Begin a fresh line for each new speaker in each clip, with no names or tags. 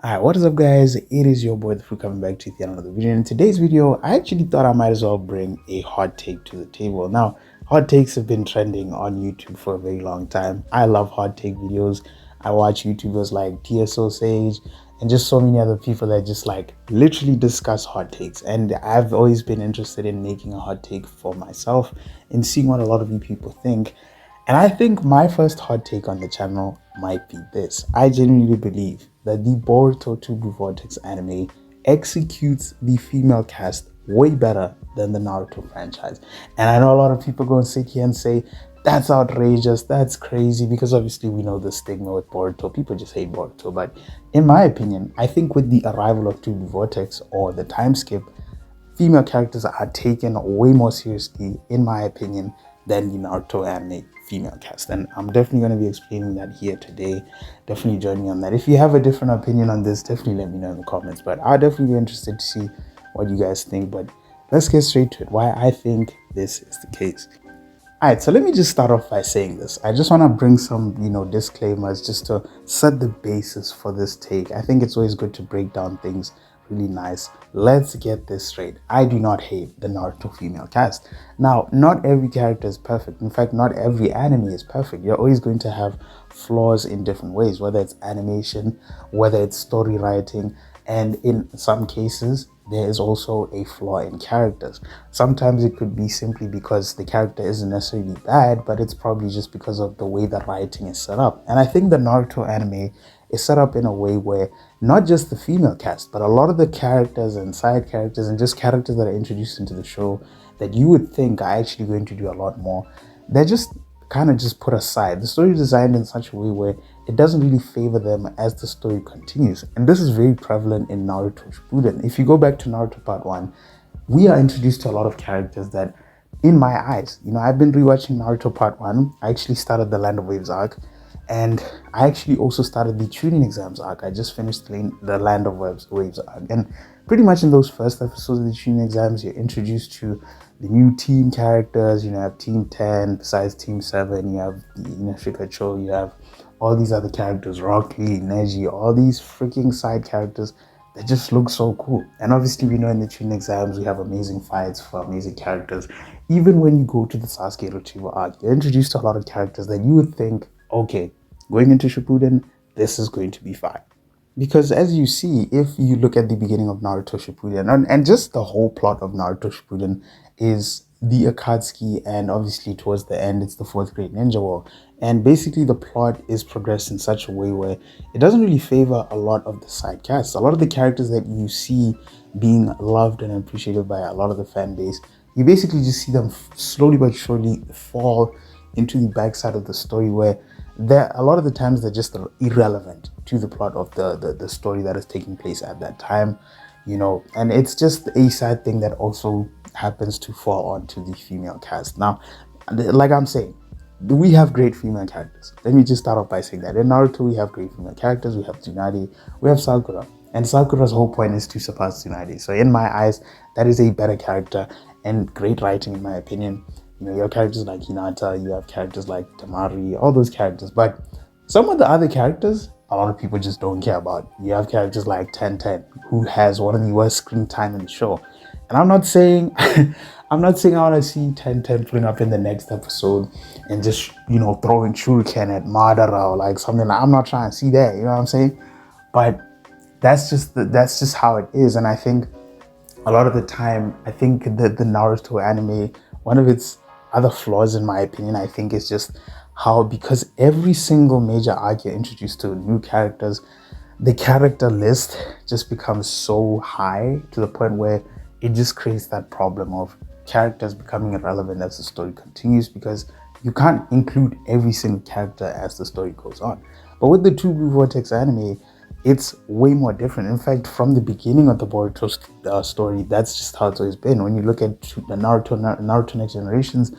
Alright, what is up guys? It is your boy the Fruit coming back to you with another video. In today's video, I actually thought I might as well bring a hot take to the table. Now, hot takes have been trending on YouTube for a very long time. I love hot take videos. I watch YouTubers like TSO Sage and just so many other people that just like literally discuss hot takes. And I've always been interested in making a hot take for myself and seeing what a lot of you people think. And I think my first hot take on the channel might be this. I genuinely believe that the Boruto 2 Blue Vortex anime executes the female cast way better than the Naruto franchise. And I know a lot of people go and sit here and say, that's outrageous, that's crazy, because obviously we know the stigma with Boruto. People just hate Boruto. But in my opinion, I think with the arrival of 2 Blue Vortex or the time skip, female characters are taken way more seriously, in my opinion, than the Naruto anime female cast. And I'm definitely going to be explaining that here today. Definitely join me on that. If you have a different opinion on this, definitely let me know in the comments. But I'll definitely be interested to see what you guys think. But let's get straight to it, why I think this is the case. Alright, so let me just start off by saying this. I just want to bring some, disclaimers just to set the basis for this take. I think it's always good to break down things really nice. Let's get this straight. I do not hate the Naruto female cast. Now, not every character is perfect. In fact, not every anime is perfect. You're always going to have flaws in different ways, whether it's animation, whether it's story writing, and in some cases, there is also a flaw in characters. Sometimes it could be simply because the character isn't necessarily bad, but it's probably just because of the way the writing is set up. And I think the Naruto anime is set up in a way where not just the female cast, but a lot of the characters and side characters and just characters that are introduced into the show that you would think are actually going to do a lot more, they're just kind of just put aside. The story is designed in such a way where it doesn't really favor them as the story continues. And this is very prevalent in Naruto Shippuden. If you go back to Naruto Part 1, we are introduced to a lot of characters that, in my eyes, I've been rewatching Naruto Part 1. I actually started the Land of Waves arc, and I actually also started the Chunin exams arc. I just finished the Land of Waves arc. And pretty much in those first episodes of the Chunin exams, you're introduced to the new team characters. You have Team 10, besides Team 7, you have Shikacho, you have all these other characters, Rock Lee, Neji, all these freaking side characters that just look so cool. And obviously we know in the Chunin exams we have amazing fights for amazing characters. Even when you go to the Sasuke Retrieval arc, you're introduced to a lot of characters that you would think, okay, going into Shippuden, this is going to be fine. Because as you see, if you look at the beginning of Naruto Shippuden, and just the whole plot of Naruto Shippuden is the Akatsuki, and obviously towards the end, it's the fourth great ninja war. And basically the plot is progressed in such a way where it doesn't really favor a lot of the side casts. A lot of the characters that you see being loved and appreciated by a lot of the fan base, you basically just see them slowly but surely fall into the backside of the story, where a lot of the times they're just irrelevant to the plot of the story that is taking place at that time, and it's just a sad thing that also happens to fall onto the female cast. Now, like I'm saying, we have great female characters. Let me just start off by saying that in Naruto we have great female characters. We have Tsunade, we have Sakura, and Sakura's whole point is to surpass Tsunade. So in my eyes, that is a better character and great writing in my opinion. You have characters like Hinata, you have characters like Tamari, all those characters. But some of the other characters, a lot of people just don't care about. You have characters like 1010, who has one of the worst screen time in the show. And I'm not saying I want to see 1010 putting up in the next episode and just, throwing shuriken at Madara or like something. I'm not trying to see that, you know what I'm saying? But that's just how it is. And I think a lot of the time, I think that the Naruto anime, one of its other flaws in my opinion, I think, is just how, because every single major arc you're introduced to new characters, the character list just becomes so high to the point where it just creates that problem of characters becoming irrelevant as the story continues, because you can't include every single character as the story goes on. But with the 2 Blue Vortex anime, it's way more different. In fact, from the beginning of the Boruto story, that's just how it's always been. When you look at the Naruto Next Generations,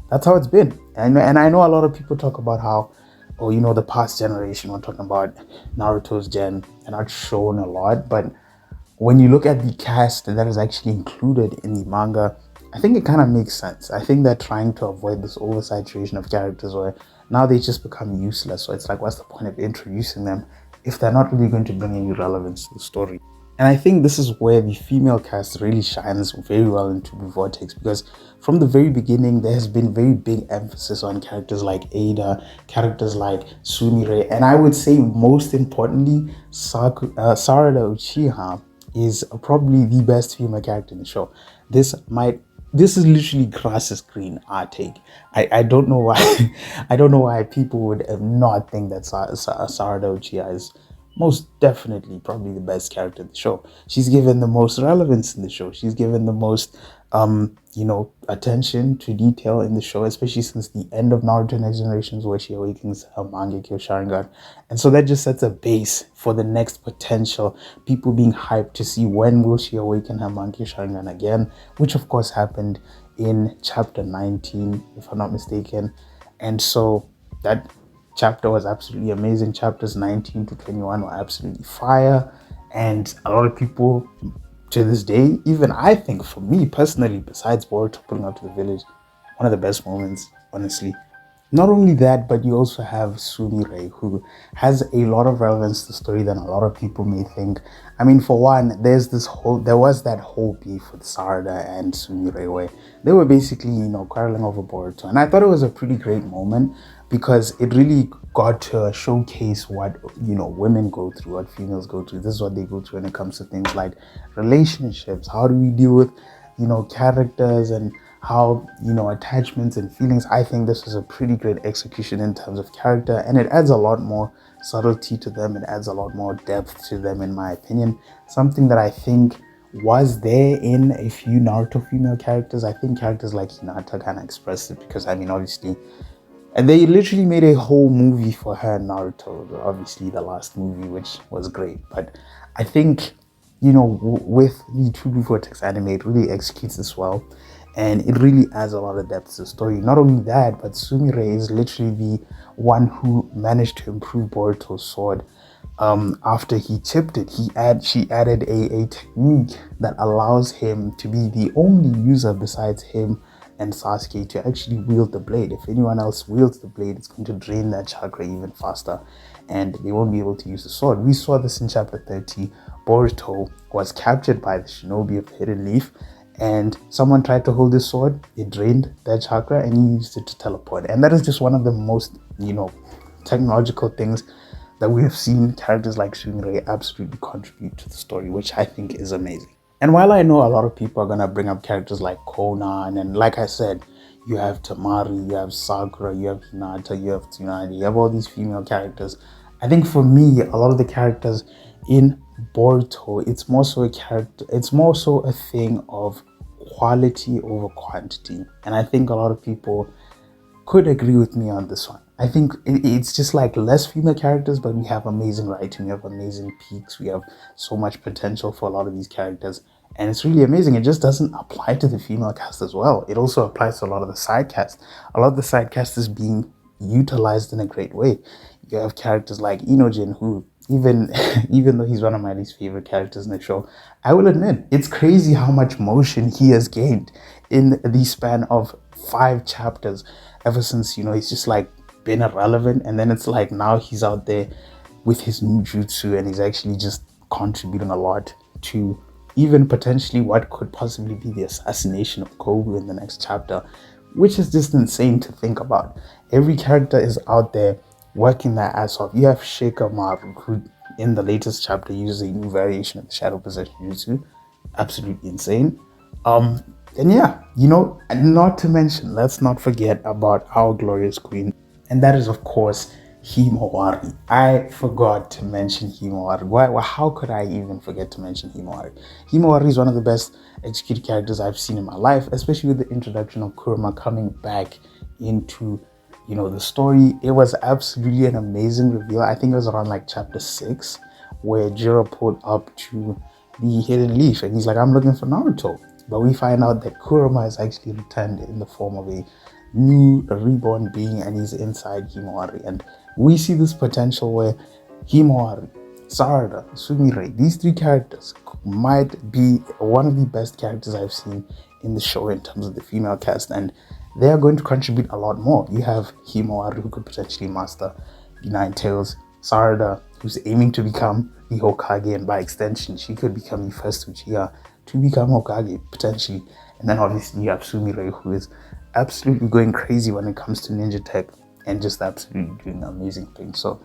that's how it's been. And I know a lot of people talk about how, the past generation, we're talking about Naruto's gen, and not shown a lot. But when you look at the cast that is actually included in the manga, I think it kind of makes sense. I think they're trying to avoid this oversaturation of characters where now they just become useless. So it's like, what's the point of introducing them if they're not really going to bring any relevance to the story. And I think this is where the female cast really shines very well into Blue Vortex, because from the very beginning there has been very big emphasis on characters like Ada, characters like Sumire, and I would say most importantly, Sarada Uchiha is probably the best female character in the show. This is literally grass is green our take. I don't know why I don't know why people would not think that Sarada Uchiha is most definitely probably the best character in the show. She's given the most relevance in the show. She's given the most attention to detail in the show, especially since the end of Naruto Next Generations, where she awakens her Mangekyo Sharingan. And so that just sets a base for the next potential. People being hyped to see when will she awaken her Mangekyo Sharingan again, which of course happened in chapter 19, if I'm not mistaken. And so that chapter was absolutely amazing. Chapters 19 to 21 were absolutely fire, and a lot of people to this day, even I think, for me personally, besides Boruto pulling up to the village, one of the best moments, honestly. Not only that, but you also have Sumire, who has a lot of relevance to the story than a lot of people may think. I mean, for one, there was that whole beef with Sarada and Sumire where they were basically, quarreling over Boruto. And I thought it was a pretty great moment because it really got to showcase what, women go through, what females go through. This is what they go through when it comes to things like relationships. How do we deal with, characters and how attachments and feelings. I think this is a pretty great execution in terms of character, and it adds a lot more subtlety to them. It adds a lot more depth to them, in my opinion. Something that I think was there in a few Naruto female characters. I think characters like Hinata kind of expressed it, because obviously, and they literally made a whole movie for her in Naruto, obviously the last movie, which was great. But I think, with the True Vortex anime, it really executes this well. And it really adds a lot of depth to the story. Not only that, but Sumire is literally the one who managed to improve Boruto's sword. After he chipped it, she added a technique that allows him to be the only user besides him and Sasuke to actually wield the blade. If anyone else wields the blade, it's going to drain that chakra even faster, and they won't be able to use the sword. We saw this in chapter 30. Boruto was captured by the shinobi of the Hidden Leaf, and someone tried to hold his sword. It drained that chakra, and he used it to teleport. And that is just one of the most, technological things that we have seen characters like Sumire absolutely contribute to the story, which I think is amazing. And while I know a lot of people are going to bring up characters like Conan, and like I said, you have Tamari, you have Sakura, you have Hinata, you have Tsunade, you have all these female characters. I think for me, a lot of the characters in Boruto, it's more so a thing of quality over quantity. And I think a lot of people could agree with me on this one. I think it's just like less female characters, but we have amazing writing, we have amazing peaks, we have so much potential for a lot of these characters. And it's really amazing. It just doesn't apply to the female cast as well. It also applies to a lot of the side cast. A lot of the side cast is being utilized in a great way. You have characters like Inojin, who even though he's one of my least favorite characters in the show, I will admit it's crazy how much motion he has gained in the span of 5 chapters. Ever since he's just like been irrelevant, and then it's like now he's out there with his new jutsu, and he's actually just contributing a lot to even potentially what could possibly be the assassination of Kobu in the next chapter, which is just insane to think about. Every character is out there working their ass off. You have Shikamaru, who in the latest chapter uses a new variation of the Shadow Possession Jutsu. Absolutely insane. And yeah, and not to mention, let's not forget about our glorious queen, and that is of course Himawari. I forgot to mention Himawari. How could I even forget to mention Himawari? Himawari is one of the best executed characters I've seen in my life, especially with the introduction of Kurama coming back into the story. It was absolutely an amazing reveal. I think it was around like chapter 6 where Jiro pulled up to the Hidden Leaf and he's like, I'm looking for Naruto. But we find out that Kurama is actually returned in the form of a new reborn being, and he's inside Himawari. And we see this potential where Himawari, Sarada, Sumire, these 3 characters might be one of the best characters I've seen in the show in terms of the female cast, and they are going to contribute a lot more. You have Himawari, who could potentially master the 9 tails. Sarada, who's aiming to become the Hokage, and by extension, she could become the first Uchiha to become Hokage, potentially. And then obviously you have Sumire, who is absolutely going crazy when it comes to ninja tech and just absolutely doing amazing things. So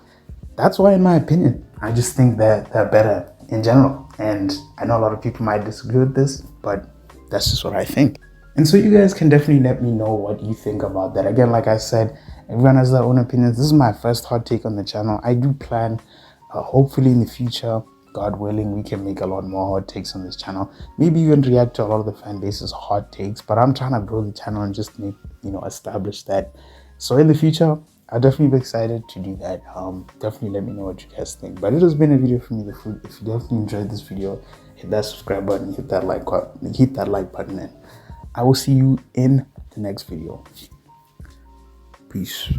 that's why, in my opinion, I just think that they're better in general. And I know a lot of people might disagree with this, but that's just what I think. And so you guys can definitely let me know what you think about that. Again, like I said, everyone has their own opinions. This is my first hot take on the channel. I do plan, hopefully in the future, God willing, we can make a lot more hot takes on this channel. Maybe even react to a lot of the fan base's hot takes. But I'm trying to grow the channel and just make, establish that. So in the future, I'll definitely be excited to do that. Definitely let me know what you guys think. But it has been a video from me, The Fruit. If you definitely enjoyed this video, hit that subscribe button, hit that like button, and I will see you in the next video. Peace.